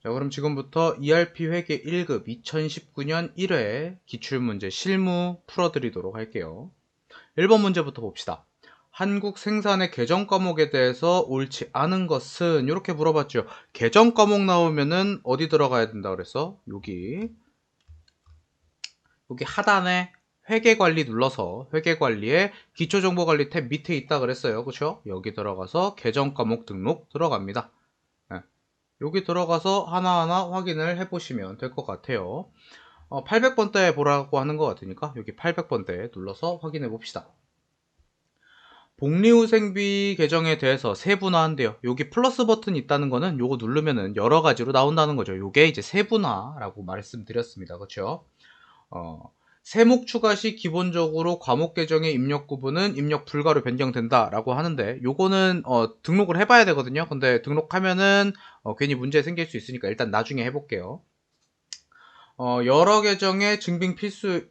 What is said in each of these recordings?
자, 그럼 지금부터 ERP 회계 1급 2019년 1회 기출문제 실무 풀어드리도록 할게요. 1번 문제부터 봅시다. 한국 생산의 개정 과목에 대해서 옳지 않은 것은 이렇게 물어봤죠. 개정 과목 나오면은 어디 들어가야 된다 그랬어? 여기 하단에 회계관리 눌러서 회계관리에 기초정보관리 탭 밑에 있다 그랬어요. 그쵸? 여기 들어가서 개정 과목 등록 들어갑니다. 여기 들어가서 하나하나 확인을 해보시면 될 것 같아요. 800번대 보라고 하는 것 같으니까 여기 800번대 눌러서 확인해 봅시다. 복리후생비 계정에 대해서 세분화한대요. 여기 플러스 버튼 있다는 거는 요거 누르면은 여러 가지로 나온다는 거죠. 요게 이제 세분화라고 말씀드렸습니다. 그렇죠? 세목 추가 시 기본적으로 과목 계정의 입력 구분은 입력 불가로 변경된다라고 하는데 요거는 등록을 해봐야 되거든요. 근데 등록하면은 괜히 문제 생길 수 있으니까 일단 나중에 해볼게요. 여러 계정의 증빙 필수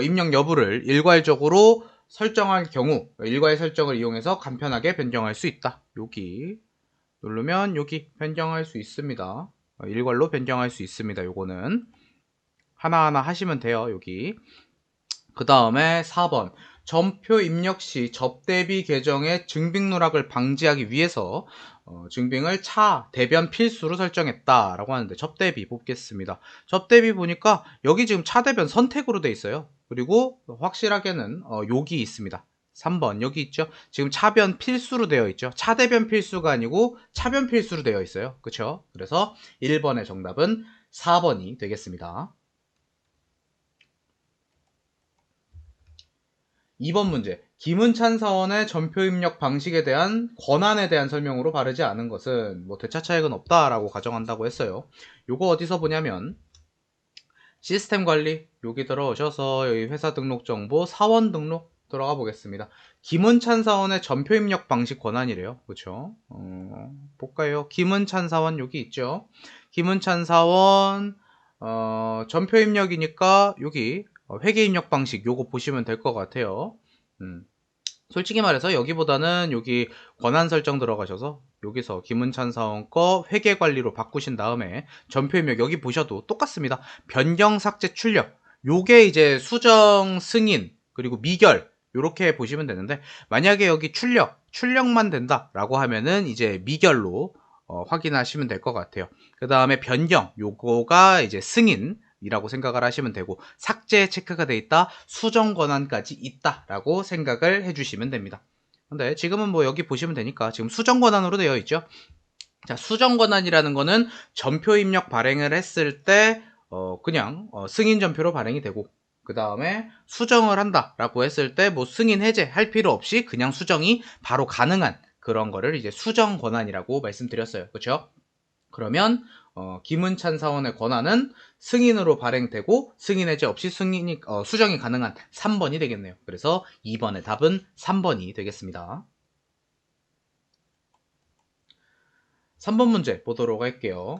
입력 여부를 일괄적으로 설정할 경우 일괄 설정을 이용해서 간편하게 변경할 수 있다. 여기 누르면 여기 변경할 수 있습니다. 일괄로 변경할 수 있습니다. 요거는 하나하나 하시면 돼요. 여기 그 다음에 4번 전표 입력 시 접대비 계정의 증빙 누락을 방지하기 위해서 증빙을 차 대변 필수로 설정했다라고 하는데 접대비 뽑겠습니다. 접대비 보니까 여기 지금 차 대변 선택으로 돼 있어요. 그리고 확실하게는 여기 있습니다. 3번 여기 있죠. 지금 차변 필수로 되어 있죠. 차대변 필수가 아니고 차변 필수로 되어 있어요. 그렇죠? 그래서 1번의 정답은 4번이 되겠습니다. 2번 문제. 김은찬 사원의 전표 입력 방식에 대한 권한에 대한 설명으로 바르지 않은 것은 뭐 대차 차익은 없다라고 가정한다고 했어요. 요거 어디서 보냐면 시스템 관리 여기 들어오셔서 여기 회사 등록 정보 사원 등록 들어가 보겠습니다. 김은찬 사원의 전표 입력 방식 권한이래요. 그렇죠? 볼까요? 김은찬 사원 여기 있죠. 김은찬 사원 전표 입력이니까 여기 회계 입력 방식 요거 보시면 될 것 같아요. 솔직히 말해서 여기보다는 여기 권한 설정 들어가셔서 여기서 김은찬 사원 거 회계 관리로 바꾸신 다음에 전표 입력 여기 보셔도 똑같습니다. 변경 삭제 출력 요게 이제 수정 승인 그리고 미결 요렇게 보시면 되는데 만약에 여기 출력만 된다 라고 하면은 이제 미결로 확인하시면 될 것 같아요. 그 다음에 변경 요거가 이제 승인 이라고 생각을 하시면 되고 삭제 체크가 돼 있다 수정 권한까지 있다 라고 생각을 해주시면 됩니다. 근데 지금은 뭐 여기 보시면 되니까 지금 수정 권한으로 되어 있죠. 자, 수정 권한이라는 거는 전표 입력 발행을 했을 때 그냥 승인 전표로 발행이 되고 그 다음에 수정을 한다 라고 했을 때 뭐 승인 해제 할 필요 없이 그냥 수정이 바로 가능한 그런 거를 이제 수정 권한이라고 말씀드렸어요. 그렇죠? 그러면 김은찬 사원의 권한은 승인으로 발행되고 승인 해제 없이 수정이 가능한 3번이 되겠네요. 그래서 2번의 답은 3번이 되겠습니다. 3번 문제 보도록 할게요.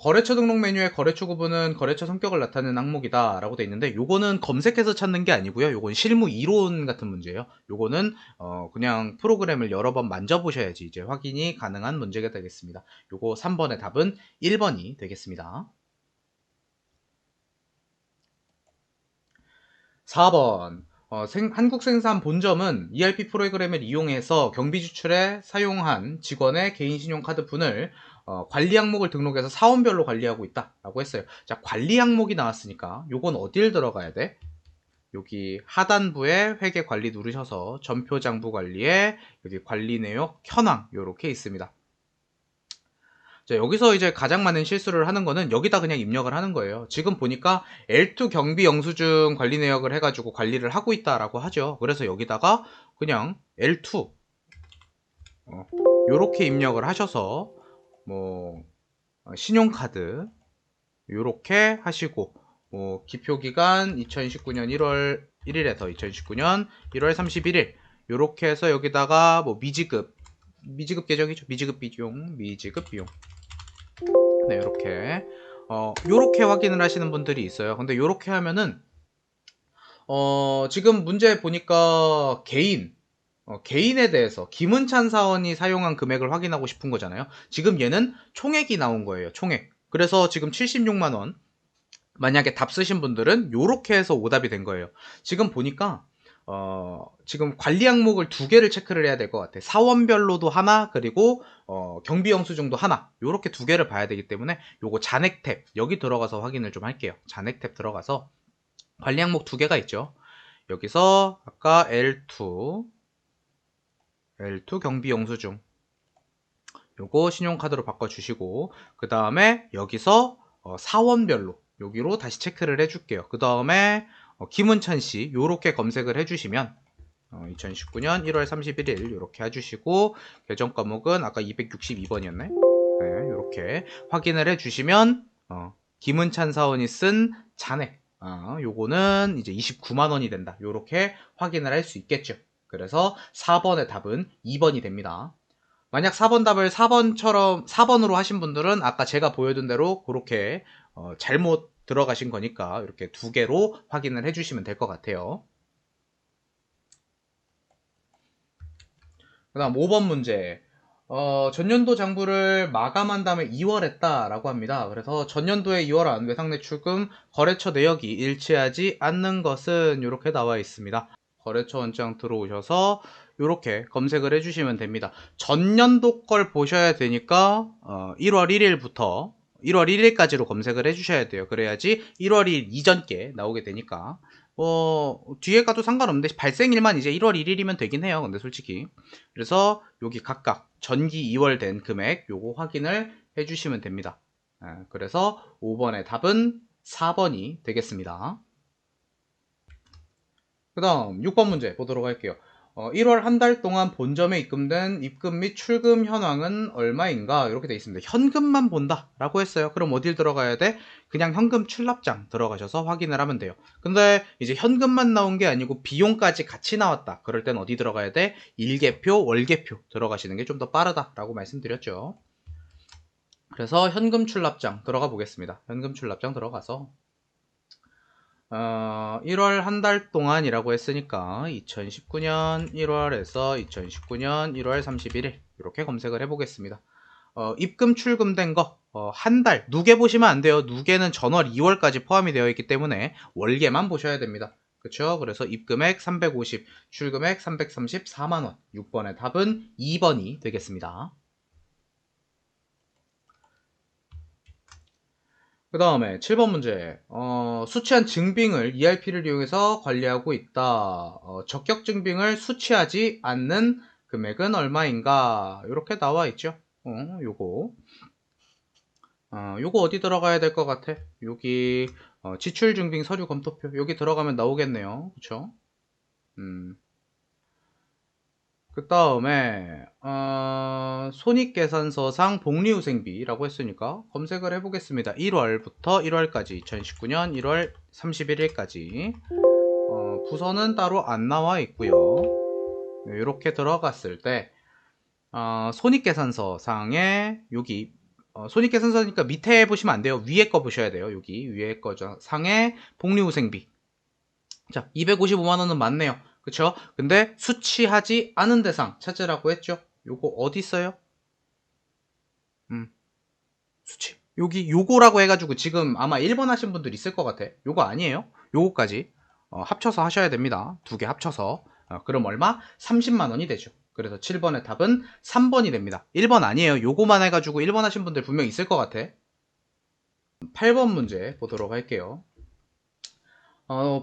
거래처 등록 메뉴의 거래처 구분은 거래처 성격을 나타내는 항목이다 라고 돼 있는데 요거는 검색해서 찾는 게 아니고요. 요건 실무 이론 같은 문제예요. 요거는 그냥 프로그램을 여러 번 만져보셔야지 이제 확인이 가능한 문제가 되겠습니다. 요거 3번의 답은 1번이 되겠습니다. 4번 한국생산 본점은 ERP 프로그램을 이용해서 경비 지출에 사용한 직원의 개인신용카드분을 관리 항목을 등록해서 사원별로 관리하고 있다라고 했어요. 자, 관리 항목이 나왔으니까 요건 어딜 들어가야 돼? 여기 하단부에 회계 관리 누르셔서 전표장부 관리에 여기 관리 내역 현황 요렇게 있습니다. 자, 여기서 이제 가장 많은 실수를 하는 거는 여기다 그냥 입력을 하는 거예요. 지금 보니까 L2 경비 영수증 관리 내역을 해가지고 관리를 하고 있다라고 하죠. 그래서 여기다가 그냥 L2 요렇게 입력을 하셔서 뭐 신용카드 요렇게 하시고 뭐 기표기간 2019년 1월 1일에서 2019년 1월 31일 요렇게 해서 여기다가 뭐 미지급 계정이죠. 미지급 비용 네, 요렇게 확인을 하시는 분들이 있어요. 근데 요렇게 하면은 지금 문제 보니까 개인 개인에 대해서 김은찬 사원이 사용한 금액을 확인하고 싶은 거잖아요. 지금 얘는 총액이 나온 거예요. 총액. 그래서 지금 76만 원. 만약에 답 쓰신 분들은 요렇게 해서 오답이 된 거예요. 지금 보니까 지금 관리 항목을 두 개를 체크를 해야 될 것 같아. 사원별로도 하나, 그리고 경비 영수증도 하나. 요렇게 두 개를 봐야 되기 때문에 요거 잔액 탭 여기 들어가서 확인을 좀 할게요. 잔액 탭 들어가서 관리 항목 두 개가 있죠. 여기서 아까 L2 경비 영수증 요거 신용카드로 바꿔주시고, 그 다음에 여기서 사원별로 여기로 다시 체크를 해줄게요. 그 다음에 김은찬 씨 요렇게 검색을 해주시면 2019년 1월 31일 요렇게 해주시고, 계정 과목은 아까 262번이었네. 네, 요렇게 확인을 해주시면 김은찬 사원이 쓴 잔액 요거는 이제 29만 원이 된다. 요렇게 확인을 할 수 있겠죠. 그래서 4번의 답은 2번이 됩니다. 만약 4번 답을 4번으로 하신 분들은 아까 제가 보여준 대로 그렇게 잘못 들어가신 거니까 이렇게 두 개로 확인을 해주시면 될 것 같아요. 그 다음 5번 문제. 전년도 장부를 마감한 다음에 2월 했다라고 합니다. 그래서 전년도에 2월한 외상내출금 거래처 내역이 일치하지 않는 것은 이렇게 나와 있습니다. 거래처 원장 들어오셔서 이렇게 검색을 해주시면 됩니다. 전년도 걸 보셔야 되니까 1월 1일부터 1월 1일까지로 검색을 해주셔야 돼요. 그래야지 1월 1일 이전 게 나오게 되니까 뒤에 가도 상관없는데 발생일만 이제 1월 1일이면 되긴 해요. 근데 솔직히 그래서 여기 각각 전기 2월 된 금액 요거 확인을 해주시면 됩니다. 그래서 5번의 답은 4번이 되겠습니다. 그 다음 6번 문제 보도록 할게요. 1월 한 달 동안 본점에 입금된 입금 및 출금 현황은 얼마인가 이렇게 되어 있습니다. 현금만 본다 라고 했어요. 그럼 어딜 들어가야 돼? 그냥 현금 출납장 들어가셔서 확인을 하면 돼요. 근데 이제 현금만 나온 게 아니고 비용까지 같이 나왔다. 그럴 땐 어디 들어가야 돼? 일개표, 월개표 들어가시는 게 좀 더 빠르다 라고 말씀드렸죠. 그래서 현금 출납장 들어가 보겠습니다. 현금 출납장 들어가서 1월 한 달 동안이라고 했으니까 2019년 1월에서 2019년 1월 31일 이렇게 검색을 해보겠습니다. 입금 출금된 거 한 달 누계 보시면 안 돼요. 누계는 전월 2월까지 포함이 되어 있기 때문에 월계만 보셔야 됩니다. 그렇죠? 그래서 입금액 350, 출금액 334만원. 6번의 답은 2번이 되겠습니다. 그 다음에 7번 문제. 수취한 증빙을 ERP를 이용해서 관리하고 있다. 적격 증빙을 수취하지 않는 금액은 얼마인가? 이렇게 나와 있죠. 요거 어디 들어가야 될 것 같아? 여기 지출 증빙 서류 검토표 여기 들어가면 나오겠네요. 그쵸? 그 다음에 손익계산서상 복리후생비라고 했으니까 검색을 해보겠습니다. 1월부터 1월까지 2019년 1월 31일까지 부서는 따로 안 나와 있고요. 이렇게 들어갔을 때 손익계산서상에 여기 손익계산서니까 밑에 보시면 안 돼요. 위에 거 보셔야 돼요. 여기 위에 거 상에 복리후생비. 자, 255만원은 맞네요. 그쵸? 근데 수취하지 않은 대상 찾으라고 했죠? 요거 어디 있어요? 수취. 여기 요거라고 해가지고 지금 아마 1번 하신 분들 있을 것 같아. 요거 아니에요? 요거까지 합쳐서 하셔야 됩니다. 두 개 합쳐서. 그럼 얼마? 30만원이 되죠. 그래서 7번의 답은 3번이 됩니다. 1번 아니에요. 요거만 해가지고 1번 하신 분들 분명 있을 것 같아. 8번 문제 보도록 할게요.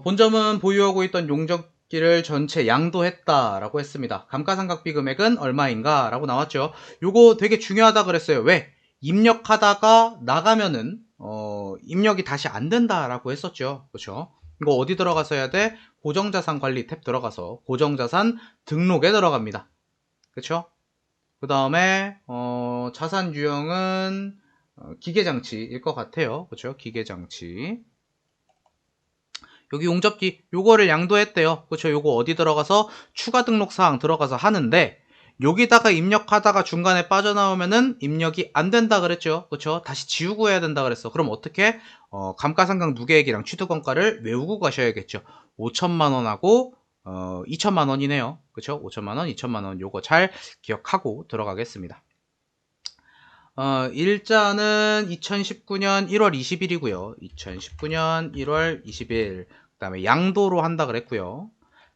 본점은 보유하고 있던 용접기를 전체 양도했다라고 했습니다. 감가상각비 금액은 얼마인가? 라고 나왔죠. 요거 되게 중요하다 그랬어요. 왜? 입력하다가 나가면은 입력이 다시 안 된다라고 했었죠. 그렇죠? 이거 어디 들어가서 해야 돼? 고정자산 관리 탭 들어가서 고정자산 등록에 들어갑니다. 그렇죠? 그 다음에 자산 유형은 기계장치일 것 같아요. 그렇죠? 기계장치. 여기 용접기 요거를 양도했대요. 그렇죠? 요거 어디 들어가서 추가 등록 사항 들어가서 하는데 여기다가 입력하다가 중간에 빠져나오면은 입력이 안 된다 그랬죠. 그렇죠? 다시 지우고 해야 된다 그랬어. 그럼 어떻게? 감가상각 누계액이랑 취득원가를 외우고 가셔야겠죠. 5천만 원하고 2천만 원이네요. 그쵸? 5천만 원, 2천만 원 요거 잘 기억하고 들어가겠습니다. 일자는 2019년 1월 20일이고요. 2019년 1월 20일. 그 다음에 양도로 한다 그랬고요.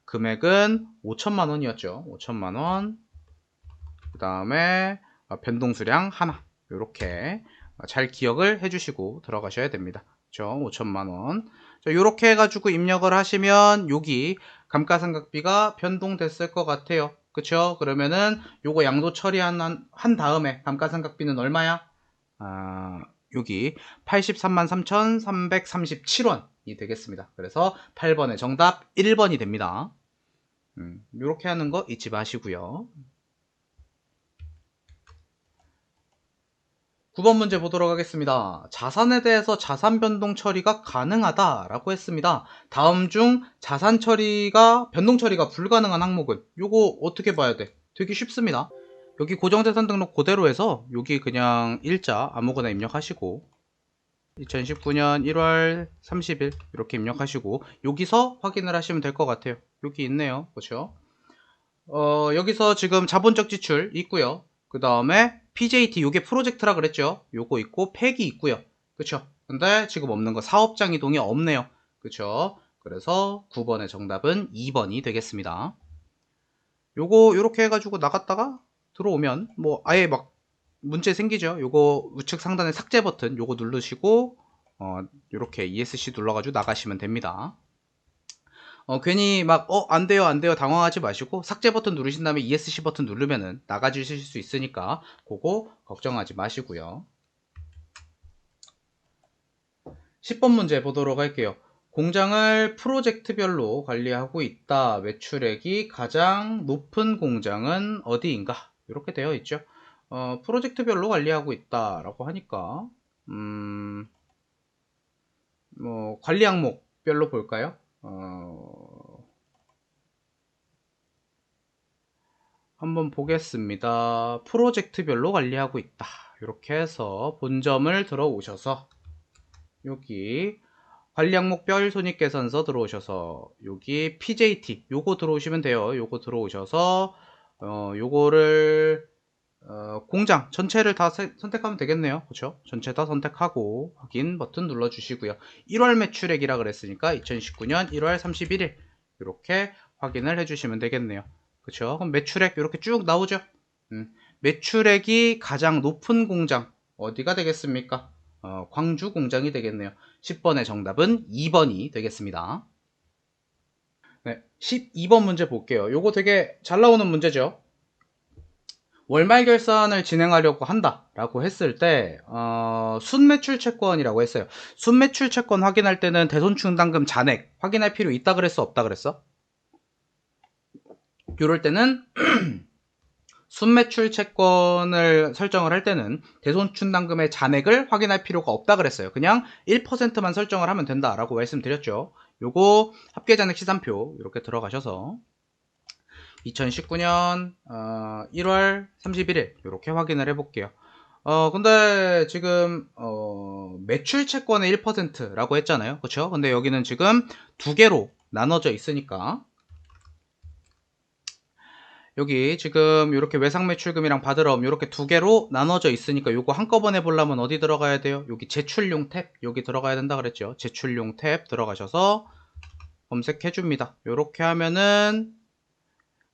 금액은 5천만 원이었죠. 5천만 원. 그 다음에 변동수량 하나. 요렇게 잘 기억을 해주시고 들어가셔야 됩니다. 그쵸? 5천만 원. 요렇게 해가지고 입력을 하시면 여기 감가상각비가 변동됐을 것 같아요. 그쵸? 그러면은 요거 양도 처리한 다음에 감가상각비는 얼마야? 여기 833,337원이 되겠습니다. 그래서 8번의 정답 1번이 됩니다. 요렇게 하는 거 잊지 마시고요. 9번 문제 보도록 하겠습니다. 자산에 대해서 자산 변동 처리가 가능하다라고 했습니다. 다음 중 자산 처리가 변동 처리가 불가능한 항목은 요거 어떻게 봐야 돼? 되게 쉽습니다. 여기 고정자산 등록 그대로 해서 여기 그냥 일자 아무거나 입력하시고 2019년 1월 30일 이렇게 입력하시고 여기서 확인을 하시면 될 것 같아요. 여기 있네요. 그렇죠? 여기서 지금 자본적 지출 있고요. 그 다음에 PJT 요게 프로젝트라 그랬죠. 요거 있고 팩이 있고요. 그쵸? 근데 지금 없는 거 사업장 이동이 없네요. 그쵸? 그래서 9번의 정답은 2번이 되겠습니다. 요거 요렇게 해가지고 나갔다가 들어오면 뭐 아예 막 문제 생기죠. 요거 우측 상단에 삭제 버튼 요거 누르시고 요렇게 ESC 눌러가지고 나가시면 됩니다. 괜히 막 안 돼요 안 돼요 당황하지 마시고 삭제 버튼 누르신 다음에 ESC 버튼 누르면은 나가주실 수 있으니까 그거 걱정하지 마시고요. 10번 문제 보도록 할게요. 공장을 프로젝트별로 관리하고 있다. 매출액이 가장 높은 공장은 어디인가? 이렇게 되어 있죠. 프로젝트별로 관리하고 있다라고 하니까 뭐 관리 항목별로 볼까요? 한번 보겠습니다. 프로젝트별로 관리하고 있다. 이렇게 해서 본점을 들어오셔서 여기 관리 항목별 손익계산서 들어오셔서 여기 PJT 요거 들어오시면 돼요. 요거 들어오셔서 요거를 공장 전체를 다 선택하면 되겠네요. 그렇죠? 전체 다 선택하고 확인 버튼 눌러 주시고요. 1월 매출액이라 그랬으니까 2019년 1월 31일 이렇게 확인을 해 주시면 되겠네요. 그렇죠? 그럼 매출액 이렇게 쭉 나오죠? 매출액이 가장 높은 공장 어디가 되겠습니까? 광주 공장이 되겠네요. 10번의 정답은 2번이 되겠습니다. 네, 12번 문제 볼게요. 요거 되게 잘 나오는 문제죠. 월말 결산을 진행하려고 한다라고 했을 때 순매출 채권이라고 했어요. 순매출 채권 확인할 때는 대손충당금 잔액 확인할 필요 있다 그랬어 없다 그랬어? 이럴 때는 순매출 채권을 설정을 할 때는 대손충당금의 잔액을 확인할 필요가 없다 그랬어요. 그냥 1%만 설정을 하면 된다라고 말씀드렸죠. 요거 합계잔액 시산표 이렇게 들어가셔서 2019년 1월 31일 이렇게 확인을 해볼게요. 근데 지금 매출 채권의 1%라고 했잖아요. 그렇죠? 근데 여기는 지금 두 개로 나눠져 있으니까 여기 지금 이렇게 외상 매출금이랑 받으러옴 이렇게 두 개로 나눠져 있으니까 요거 한꺼번에 보려면 어디 들어가야 돼요? 여기 제출용 탭 여기 들어가야 된다 그랬죠. 제출용 탭 들어가셔서 검색해 줍니다. 이렇게 하면은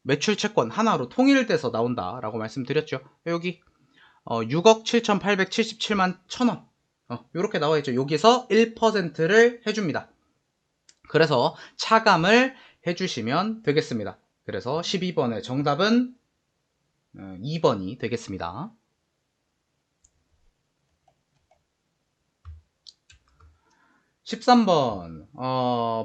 매출 채권 하나로 통일돼서 나온다 라고 말씀드렸죠. 여기 6억 7,877만 1,000원 이렇게 나와 있죠. 여기서 1%를 해줍니다. 그래서 차감을 해주시면 되겠습니다. 그래서 12번의 정답은 2번이 되겠습니다. 13번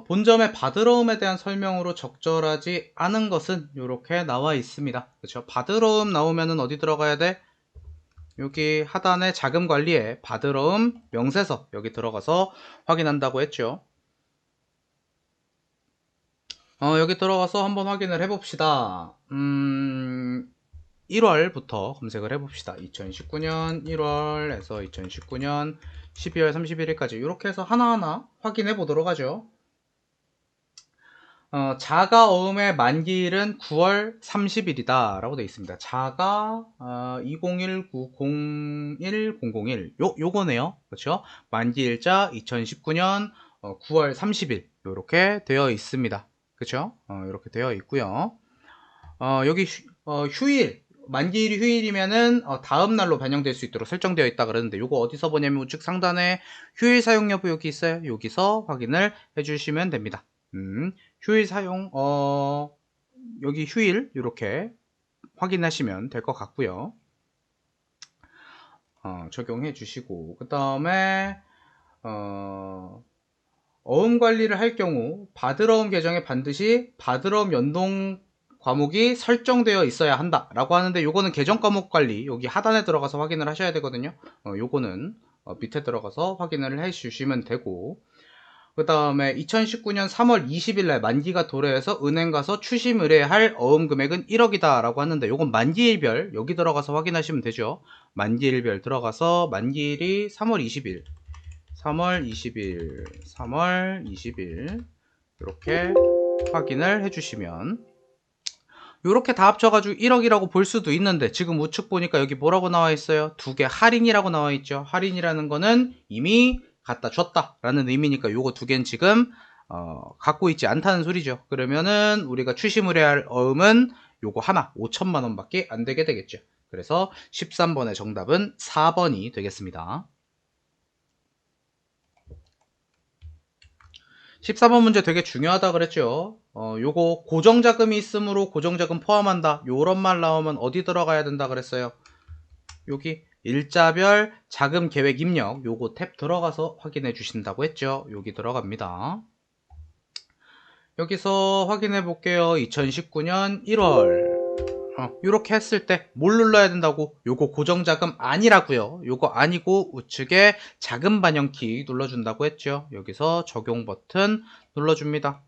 본점의 받으러움에 대한 설명으로 적절하지 않은 것은 이렇게 나와 있습니다. 그렇죠? 받으러움 나오면은 어디 들어가야 돼? 여기 하단에 자금관리에 받으러움 명세서 여기 들어가서 확인한다고 했죠. 여기 들어가서 한번 확인을 해봅시다. 1월부터 검색을 해봅시다. 2019년 1월에서 2019년 12월 31일까지 이렇게 해서 하나하나 확인해 보도록 하죠. 자가 어음의 만기일은 9월 30일이다 라고 되어 있습니다. 자가 2019-01-001 요거네요. 그렇죠? 만기일자 2019년 9월 30일 이렇게 되어 있습니다. 그렇죠? 이렇게 되어 있고요. 여기 휴일 만기일이 휴일이면은 다음 날로 반영될 수 있도록 설정되어 있다 그러는데 요거 어디서 보냐면 우측 상단에 휴일 사용 여부 여기 있어요. 여기서 확인을 해주시면 됩니다. 휴일 사용 여기 휴일 이렇게 확인하시면 될 것 같고요. 적용해 주시고 그 다음에 어음 관리를 할 경우 바드러움 계정에 반드시 바드러움 연동 과목이 설정되어 있어야 한다 라고 하는데 요거는 계정 과목 관리 여기 하단에 들어가서 확인을 하셔야 되거든요. 요거는 밑에 들어가서 확인을 해 주시면 되고 그 다음에 2019년 3월 20일 날 만기가 도래해서 은행 가서 추심 의뢰할 어음 금액은 1억이다 라고 하는데 요건 만기일별 여기 들어가서 확인하시면 되죠. 만기일별 들어가서 만기일이 3월 20일 3월 20일 이렇게 확인을 해주시면 이렇게 다 합쳐가지고 1억이라고 볼 수도 있는데 지금 우측 보니까 여기 뭐라고 나와 있어요? 두 개 할인이라고 나와 있죠. 할인이라는 거는 이미 갖다 줬다 라는 의미니까 요거 두 개는 지금 갖고 있지 않다는 소리죠. 그러면은 우리가 추심을 해야 할 어음은 요거 하나 5천만 원 밖에 안 되게 되겠죠. 그래서 13번의 정답은 4번이 되겠습니다. 14번 문제 되게 중요하다 그랬죠. 요거 고정자금이 있으므로 고정자금 포함한다. 요런 말 나오면 어디 들어가야 된다 그랬어요. 여기 일자별 자금 계획 입력 요거 탭 들어가서 확인해 주신다고 했죠. 여기 들어갑니다. 여기서 확인해 볼게요. 2019년 1월 이렇게 했을 때 뭘 눌러야 된다고? 요거 고정자금 아니라고요. 요거 아니고 우측에 자금 반영키 눌러준다고 했죠. 여기서 적용 버튼 눌러줍니다.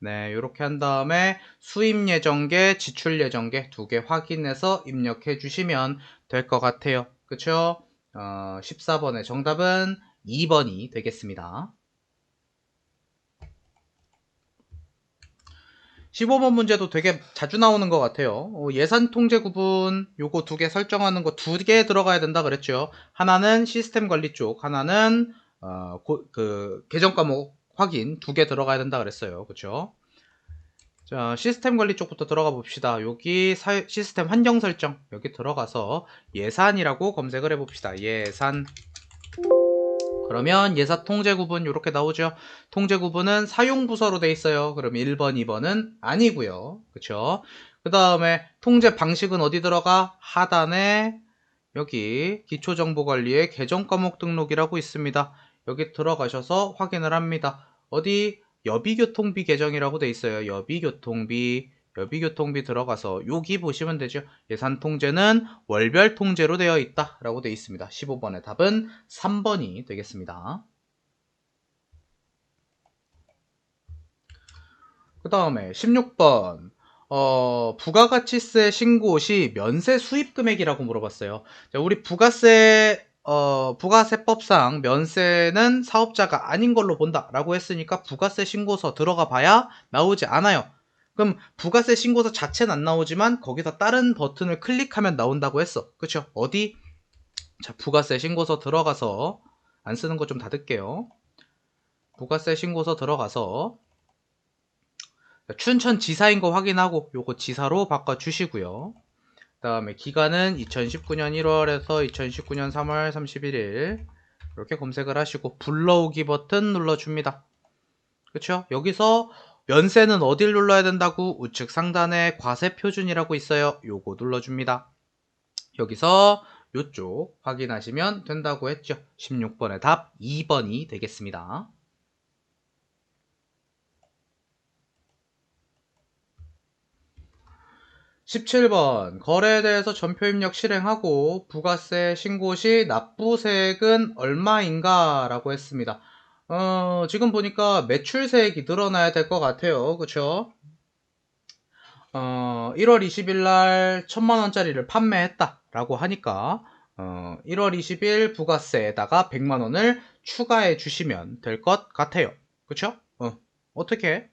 네, 이렇게 한 다음에 수입 예정계, 지출 예정계 두 개 확인해서 입력해 주시면 될 것 같아요. 그쵸? 14번의 정답은 2번이 되겠습니다. 15번 문제도 되게 자주 나오는 것 같아요. 예산 통제 구분 요거 두 개 설정하는 거 두 개 들어가야 된다 그랬죠. 하나는 시스템 관리 쪽, 하나는 그 계정 과목 확인 두 개 들어가야 된다 그랬어요. 그렇죠? 자, 시스템 관리 쪽부터 들어가 봅시다. 여기 시스템 환경 설정 여기 들어가서 예산이라고 검색을 해 봅시다. 예산. 그러면 예산 통제 구분 이렇게 나오죠. 통제 구분은 사용 부서로 돼 있어요. 그럼 1번, 2번은 아니고요. 그렇죠? 그 다음에 통제 방식은 어디 들어가? 하단에 여기 기초정보관리의 계정 과목 등록이라고 있습니다. 여기 들어가셔서 확인을 합니다. 어디 여비교통비 계정이라고 돼 있어요. 여비교통비 들어가서 여기 보시면 되죠. 예산 통제는 월별 통제로 되어 있다 라고 되어 있습니다. 15번의 답은 3번이 되겠습니다. 그 다음에 16번 부가가치세 신고 시 면세 수입 금액이라고 물어봤어요. 자, 우리 부가세법상 면세는 사업자가 아닌 걸로 본다 라고 했으니까 부가세 신고서 들어가 봐야 나오지 않아요. 그럼 부가세 신고서 자체는 안 나오지만 거기서 다른 버튼을 클릭하면 나온다고 했어. 그쵸? 어디? 자, 부가세 신고서 들어가서 안 쓰는 거 좀 닫을게요. 부가세 신고서 들어가서 춘천지사인 거 확인하고 요거 지사로 바꿔주시고요. 그 다음에 기간은 2019년 1월에서 2019년 3월 31일 이렇게 검색을 하시고 불러오기 버튼 눌러줍니다. 그쵸? 여기서 면세는 어딜 눌러야 된다고? 우측 상단에 과세표준이라고 있어요. 요거 눌러줍니다. 여기서 요쪽 확인하시면 된다고 했죠. 16번의 답 2번이 되겠습니다. 17번 거래에 대해서 전표 입력 실행하고 부가세 신고 시 납부세액은 얼마인가 라고 했습니다. 지금 보니까 매출세액이 늘어나야 될 것 같아요. 그쵸? 1월 20일 날 1000만원짜리를 판매했다 라고 하니까 1월 20일 부가세에다가 100만원을 추가해 주시면 될 것 같아요. 그쵸? 어떻게?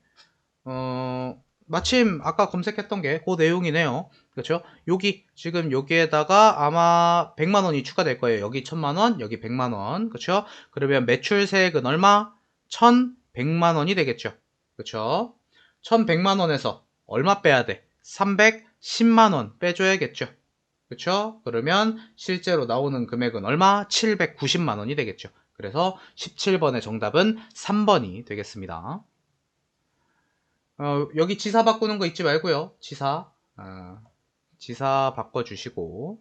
마침 아까 검색했던 게 그 내용이네요. 그렇죠? 여기 지금 여기에다가 아마 100만원이 추가될 거예요. 여기 1000만원, 여기 100만원. 그렇죠? 그러면 매출세액은 얼마? 1100만원이 되겠죠. 그렇죠? 1100만원에서 얼마 빼야 돼? 310만원 빼줘야겠죠. 그렇죠? 그러면 실제로 나오는 금액은 얼마? 790만원이 되겠죠. 그래서 17번의 정답은 3번이 되겠습니다. 여기 지사 바꾸는 거 잊지 말고요. 지사. 지사 바꿔주시고.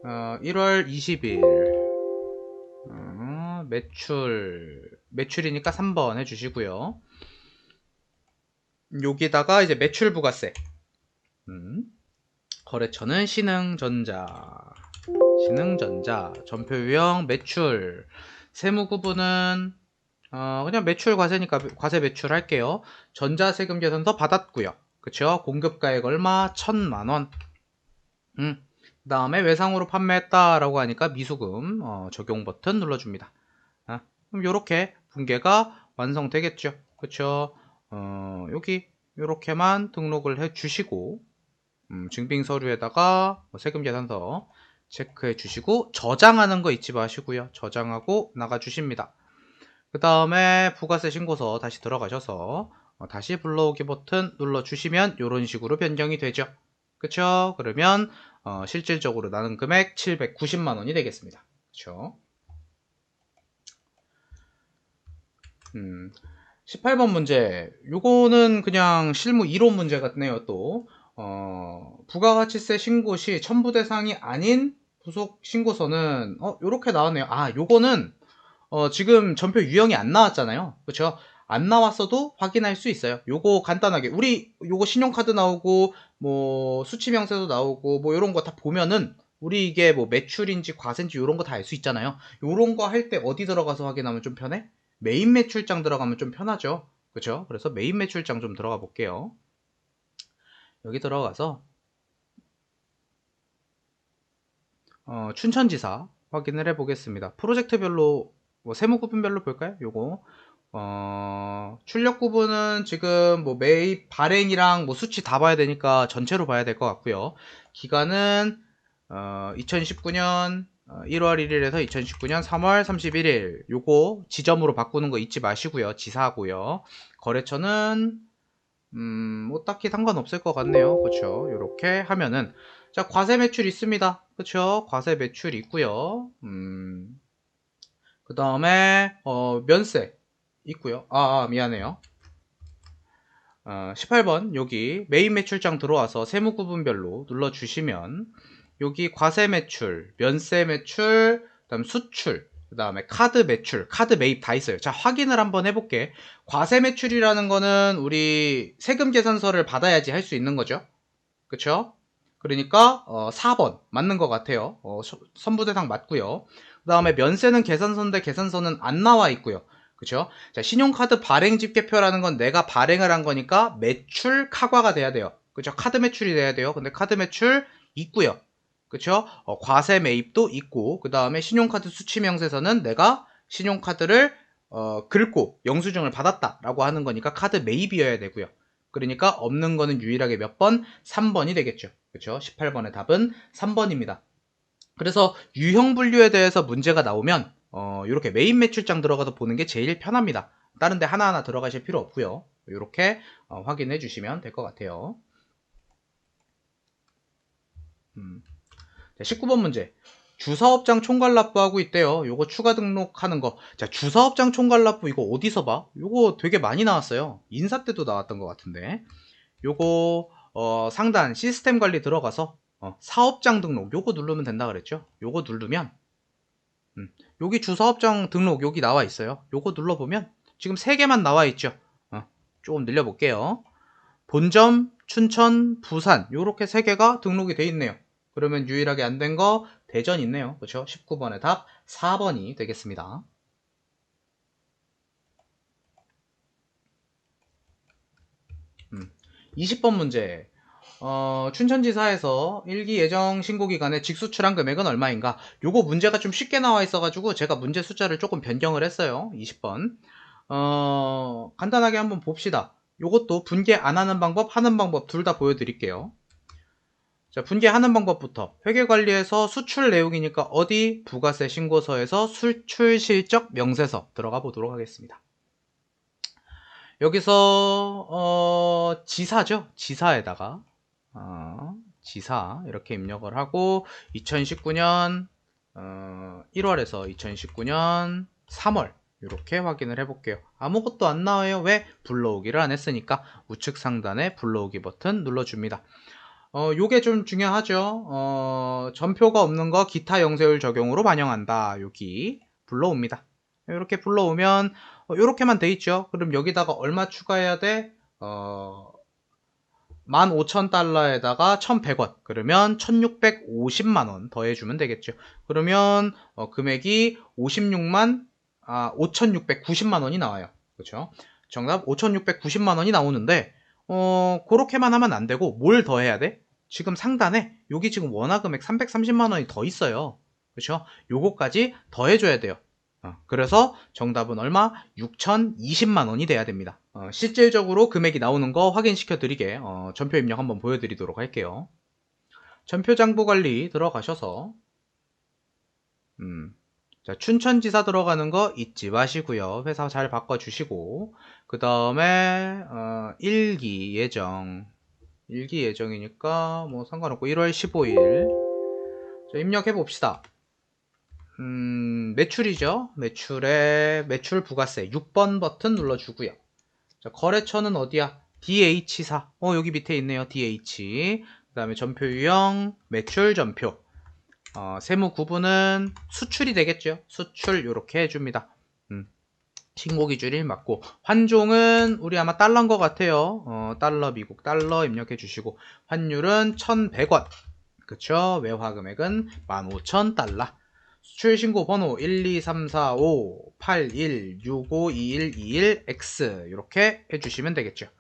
1월 20일. 매출이니까 3번 해주시고요. 여기다가 이제 매출 부가세. 거래처는 신흥전자. 전표 유형 매출. 세무 구분은 그냥 매출 과세니까 과세 매출 할게요. 전자세금 계산서 받았고요. 그쵸? 공급가액 얼마? 1000만원. 그 다음에 외상으로 판매했다라고 하니까 미수금 적용 버튼 눌러줍니다. 그럼 요렇게 분계가 완성되겠죠. 그쵸? 여기 요렇게만 등록을 해 주시고 증빙서류에다가 세금 계산서 체크해 주시고 저장하는 거 잊지 마시고요. 저장하고 나가 주십니다. 그 다음에 부가세 신고서 다시 들어가셔서 다시 불러오기 버튼 눌러주시면 이런 식으로 변경이 되죠. 그쵸? 그러면 실질적으로 나는 금액 790만원이 되겠습니다. 그쵸? 18번 문제. 요거는 그냥 실무 이론 문제 같네요. 또 부가가치세 신고 시 첨부 대상이 아닌 부속 신고서는 요렇게 나왔네요. 요거는 지금 전표 유형이 안 나왔잖아요. 그쵸? 안 나왔어도 확인할 수 있어요. 요거 간단하게 우리 요거 신용카드 나오고 뭐 수치명세도 나오고 뭐 요런 거 다 보면은 우리 이게 뭐 매출인지 과세인지 요런 거 다 알 수 있잖아요. 요런 거 할 때 어디 들어가서 확인하면 좀 편해? 메인 매출장 들어가면 좀 편하죠. 그쵸? 그래서 메인 매출장 좀 들어가 볼게요. 여기 들어가서 춘천지사 확인을 해 보겠습니다. 프로젝트별로 뭐 세무 구분별로 볼까요? 요거 출력 구분은 지금 뭐 매입 발행이랑 뭐 수치 다 봐야 되니까 전체로 봐야 될 것 같고요. 기간은 2019년 1월 1일에서 2019년 3월 31일 요거 지점으로 바꾸는 거 잊지 마시고요. 지사고요. 거래처는 뭐 딱히 상관없을 것 같네요. 그렇죠? 이렇게 하면은 자 과세 매출 있습니다. 그렇죠? 과세 매출 있고요. 그 다음에 면세 있고요. 미안해요. 18번 여기 메인 매출장 들어와서 세무 구분별로 눌러주시면 여기 과세 매출, 면세 매출, 그다음 수출, 그 다음에 카드 매출, 카드 매입 다 있어요. 자 확인을 한번 해볼게. 과세 매출이라는 거는 우리 세금 계산서를 받아야지 할 수 있는 거죠. 그쵸? 그러니까 4번 맞는 것 같아요. 선부대상 맞고요. 그 다음에 면세는 계산서인데 계산서는 안 나와 있고요. 그쵸? 자, 신용카드 발행 집계표라는 건 내가 발행을 한 거니까 매출 카과가 돼야 돼요. 그쵸? 카드 매출이 돼야 돼요. 근데 카드 매출 있고요. 그쵸? 과세 매입도 있고 그 다음에 신용카드 수치명세서는 내가 신용카드를 긁고 영수증을 받았다라고 하는 거니까 카드 매입이어야 되고요. 그러니까 없는 거는 유일하게 몇 번? 3번이 되겠죠. 그쵸? 18번의 답은 3번입니다. 그래서 유형 분류에 대해서 문제가 나오면 이렇게 메인 매출장 들어가서 보는 게 제일 편합니다. 다른 데 하나하나 들어가실 필요 없고요. 이렇게 확인해 주시면 될 것 같아요. 19번 문제. 주사업장 총괄납부하고 있대요. 요거 추가 등록하는 거. 자, 주사업장 총괄납부 이거 어디서 봐? 요거 되게 많이 나왔어요. 인사 때도 나왔던 것 같은데. 요거 상단 시스템 관리 들어가서 사업장 등록 요거 누르면 된다 그랬죠. 요거 누르면 여기 주사업장 등록 여기 나와 있어요. 요거 눌러보면 지금 3개만 나와 있죠. 조금 늘려볼게요. 본점, 춘천, 부산 요렇게 3개가 등록이 돼 있네요. 그러면 유일하게 안 된 거 대전 있네요. 그렇죠? 19번의 답 4번이 되겠습니다. 20번 문제. 춘천지사에서 일기 예정 신고기간에 직수출한 금액은 얼마인가? 요거 문제가 좀 쉽게 나와 있어가지고 제가 문제 숫자를 조금 변경을 했어요. 20번. 간단하게 한번 봅시다. 요것도 분계 안 하는 방법, 하는 방법 둘 다 보여드릴게요. 자, 분계하는 방법부터 회계관리에서 수출 내용이니까 어디? 부가세 신고서에서 수출 실적 명세서 들어가 보도록 하겠습니다. 여기서 지사죠. 지사에다가 지사 이렇게 입력을 하고 2019년 1월에서 2019년 3월 이렇게 확인을 해볼게요. 아무것도 안 나와요. 왜? 불러오기를 안 했으니까 우측 상단에 불러오기 버튼 눌러줍니다. 요게 좀 중요하죠. 전표가 없는 거 기타 영세율 적용으로 반영한다. 여기 불러옵니다. 이렇게 불러오면 요렇게만 돼 있죠. 그럼 여기다가 얼마 추가해야 돼? 15,000달러에다가 1,100원. 그러면 1,650만원 더해주면 되겠죠. 그러면 금액이 5,690만원이 나와요. 그렇죠? 정답 5,690만원이 나오는데 그렇게만 하면 안 되고 뭘 더해야 돼? 지금 상단에 여기 지금 원화금액 330만원이 더 있어요. 그렇죠? 요거까지 더해줘야 돼요. 그래서 정답은 얼마? 6,020만원이 돼야 됩니다. 실질적으로 금액이 나오는 거 확인시켜 드리게 전표 입력 한번 보여드리도록 할게요. 전표 장부 관리 들어가셔서 자, 춘천지사 들어가는 거 잊지 마시고요. 회사 잘 바꿔주시고 그 다음에 일기 예정이니까 뭐 상관없고 1월 15일 자, 입력해 봅시다. 매출이죠. 매출 부가세 6번 버튼 눌러주고요. 자, 거래처는 어디야? DH사. 여기 밑에 있네요. DH. 그 다음에 전표 유형, 매출 전표. 세무 구분은 수출이 되겠죠. 수출 이렇게 해줍니다. 신고 기준일 맞고 환종은 우리 아마 달러인 것 같아요. 달러 미국 달러 입력해 주시고 환율은 1,100원. 그쵸? 외화 금액은 15,000달러. 수출 신고 번호 1234581652121X 이렇게 해주시면 되겠죠.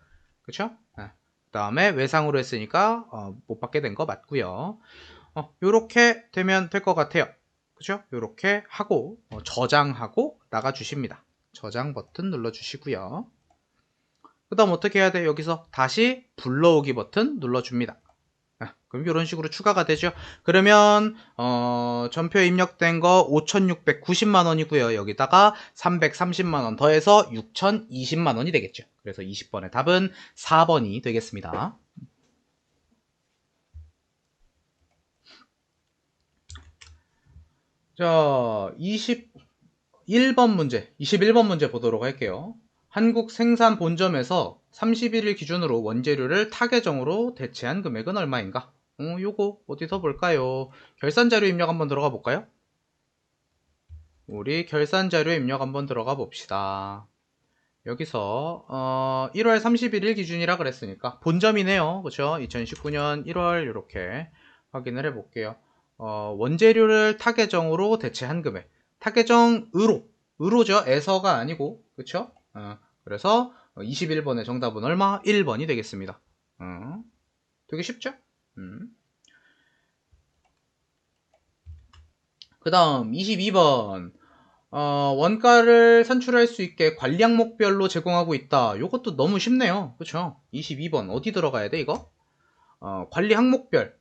그쵸? 그 다음에 외상으로 했으니까 못 받게 된 거 맞고요. 요렇게 되면 될 것 같아요. 그죠? 요렇게 하고 저장하고 나가 주십니다. 저장 버튼 눌러 주시고요. 그 다음 어떻게 해야 돼? 여기서 다시 불러오기 버튼 눌러 줍니다. 그럼 이런 식으로 추가가 되죠. 그러면 전표에 입력된 거 5,690만원이고요. 여기다가 330만원 더해서 6,020만원이 되겠죠. 그래서 20번의 답은 4번이 되겠습니다. 자, 21번 문제 보도록 할게요. 한국 생산 본점에서 31일 기준으로 원재료를 타계정으로 대체한 금액은 얼마인가? 요거 어디서 볼까요? 결산자료 입력 한번 들어가 볼까요? 우리 결산자료 입력 한번 들어가 봅시다. 여기서 1월 31일 기준이라 그랬으니까 본점이네요. 그렇죠? 2019년 1월 이렇게 확인을 해 볼게요. 원재료를 타계정으로 대체한 금액. 타계정으로죠. 에서가 아니고. 그렇죠? 그래서 21번의 정답은 얼마? 1번이 되겠습니다. 되게 쉽죠? 그 다음 22번 원가를 산출할 수 있게 관리 항목별로 제공하고 있다. 이것도 너무 쉽네요. 그쵸? 22번 어디 들어가야 돼 이거? 관리 항목별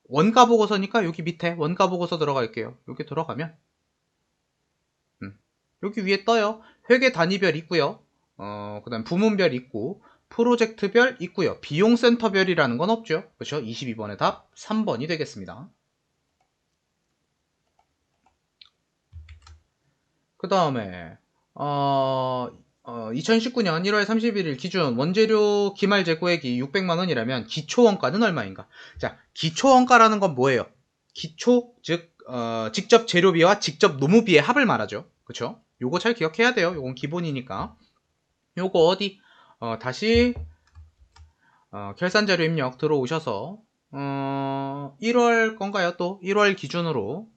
원가 보고서니까 여기 밑에 원가 보고서 들어갈게요. 여기 들어가면 여기 위에 떠요. 회계 단위별 있고요. 그 다음 부문별 있고 프로젝트별 있고요. 비용센터별이라는 건 없죠. 그렇죠? 22번의 답 3번이 되겠습니다. 그 다음에 2019년 1월 31일 기준 원재료 기말 재고액이 600만원이라면 기초원가는 얼마인가? 자, 기초원가라는 건 뭐예요? 기초, 즉 직접 재료비와 직접 노무비의 합을 말하죠. 그쵸? 요거 잘 기억해야 돼요. 요건 기본이니까. 요거 어디? 다시 결산자료 입력 들어오셔서 1월 건가요? 또 1월 기준으로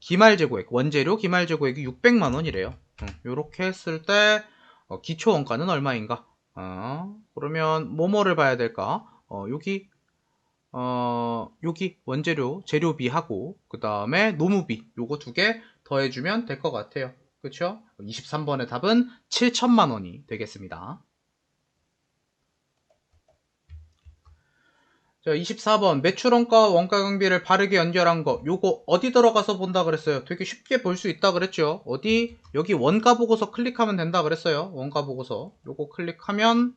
기말 재고액, 원재료 기말 재고액이 600만원이래요. 요렇게 했을 때 기초 원가는 얼마인가? 그러면 뭐뭐를 봐야 될까? 여기 원재료 재료비하고 그 다음에 노무비 요거 두 개 더해주면 될 것 같아요. 그쵸? 23번의 답은 7천만 원이 되겠습니다. 자, 24번 매출원가와 원가경비를 바르게 연결한 거 요거 어디 들어가서 본다 그랬어요? 되게 쉽게 볼 수 있다 그랬죠? 어디? 여기 원가 보고서 클릭하면 된다 그랬어요. 원가 보고서 요거 클릭하면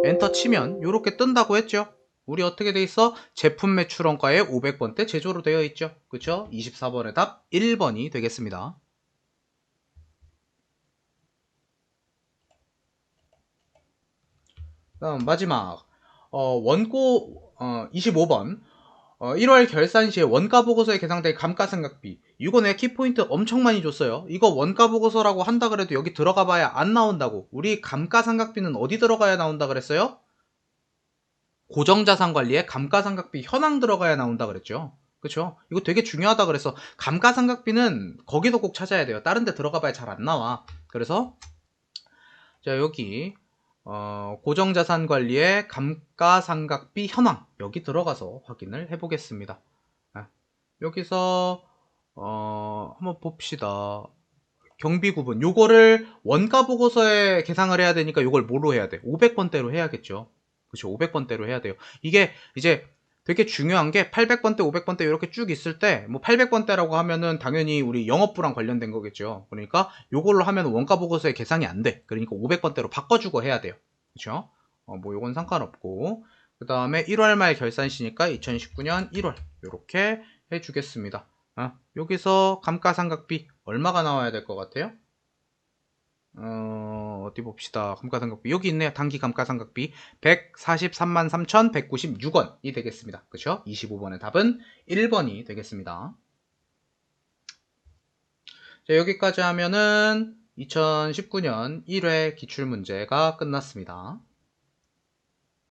엔터 치면 요렇게 뜬다고 했죠? 우리 어떻게 돼 있어? 제품 매출원가에 500번대 제조로 되어 있죠? 그쵸? 24번의 답 1번이 되겠습니다. 다음 마지막 원고 25번 1월 결산 시에 원가 보고서에 계상될 감가상각비. 이거 내 키포인트 엄청 많이 줬어요. 이거 원가 보고서라고 한다 그래도 여기 들어가 봐야 안 나온다고. 우리 감가상각비는 어디 들어가야 나온다 그랬어요? 고정자산관리에 감가상각비 현황 들어가야 나온다 그랬죠. 그쵸? 이거 되게 중요하다 그래서 감가상각비는 거기도 꼭 찾아야 돼요. 다른 데 들어가 봐야 잘 안 나와. 그래서 자 여기 고정자산관리의 감가상각비 현황 여기 들어가서 확인을 해보겠습니다. 여기서 한번 봅시다. 경비구분 요거를 원가 보고서에 계상을 해야 되니까 요걸 뭐로 해야 돼? 500번대로 해야겠죠. 그렇죠. 500번대로 해야 돼요. 이게 이제 되게 중요한 게 800번대, 500번대 이렇게 쭉 있을 때 뭐 800번대라고 하면은 당연히 우리 영업부랑 관련된 거겠죠. 그러니까 요걸로 하면 원가 보고서에 계상이 안 돼. 그러니까 500번대로 바꿔주고 해야 돼요. 그렇죠? 뭐 요건 상관없고 그 다음에 1월 말 결산시니까 2019년 1월 요렇게 해주겠습니다. 여기서 감가상각비 얼마가 나와야 될 것 같아요? 어디 봅시다. 감가상각비 여기 있네요. 단기 감가상각비 143만 3,196원이 되겠습니다. 그렇죠? 25번의 답은 1번이 되겠습니다. 자, 여기까지 하면은 2019년 1회 기출문제가 끝났습니다.